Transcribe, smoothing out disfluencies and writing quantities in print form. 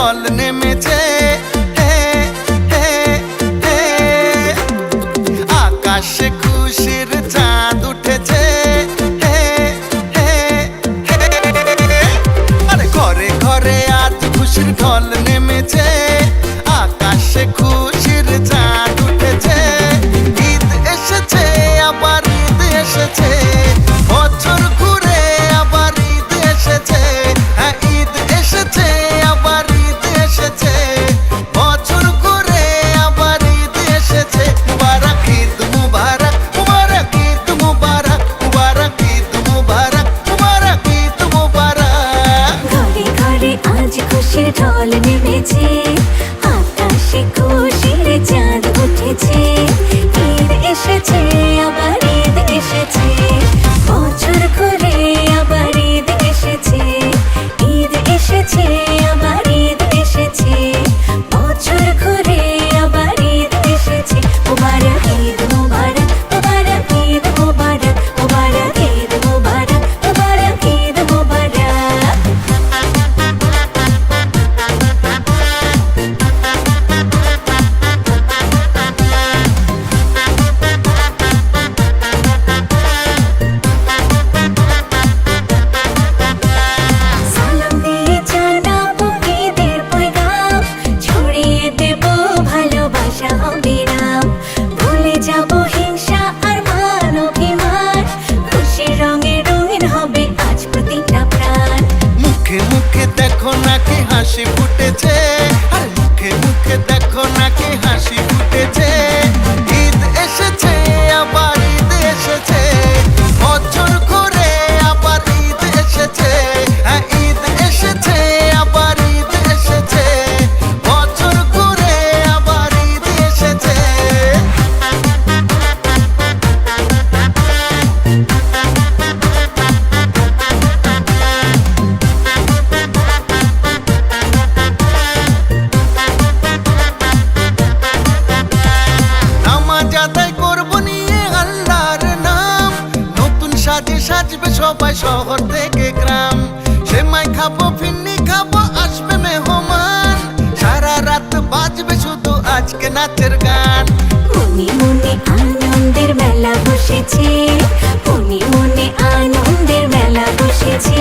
ঢল নেমেছে, আকাশে খুশির চাঁদ উঠেছে, আরে ঘরে ঘরে আজ খুশির ঢল নেমেছে, আকাশে খুশির চাঁদ উঠেছে। ঈদ এসেছে আবার ঈদ এসেছে, বছর ঘুরে আবার ঈদ এসেছে, হ্যাঁ ঈদ এসেছে আবার ঈদ এসেছে, বছর ঘুরে আবার ঈদ এসেছে। মুবারক ঈদ মুবারক, মুবারক ঈদ মুবারক, মুবারক ঈদ মুবারক, মুবারক ঈদ মুবারক। ঘরে ঘরে আজ খুশির ঢল নেমেছে, আকাশে খুশির চাঁদ উঠেছে। ঈদ এসেছে আবার ঈদ এসেছে, বছর ঘুরে আবার ঈদ এসেছে। ঈদ এসেছে আবার ঈদ এসেছে, বছর ঘুরে আবার ঈদ এসেছে। মুবারক ঈদ মুবারক, মুবারক ঈদ মুবারক, মুবারক ঈদ মুবারক, মুবারক ঈদ মুবারক। সালাম দিয়ে জানাবো ঈদের পয়গাম, ছড়িয়ে দেব ভালোবাসা অবিরাম। ভুলে যাব হিংসা আর মান অভিমান, খুশির রঙে রঙিন হবে আজ প্রতিটা প্রাণ। মুখে মুখে দেখো নাকি হাসি ফুটেছে, আর মুখে মুখে দেখো নাকি হাসি ফুটেছে। ঈদ এসেছে আবার ঈদ এসেছে, বছর ঘুরে আবার ঈদ এসেছে, হ্যাঁ ঈদ এসেছে আবার ঈদ এসেছে, বছর ঘুরে আবার ঈদ এসেছে। নামাজ আদায় করবো নিয়ে আল্লাহর নাম, নতুন সাজে সাজবে সবাই শহর থেকে গ্রাম। সেমাই খাবো ফিন্নি খাবো আসবে মেহমান, সারা রাত বাজবে শুধু আজকে নাচের গান। মনে মনে আনন্দের মেলা বসেছে, মনে মনে আনন্দের মেলা বসেছে।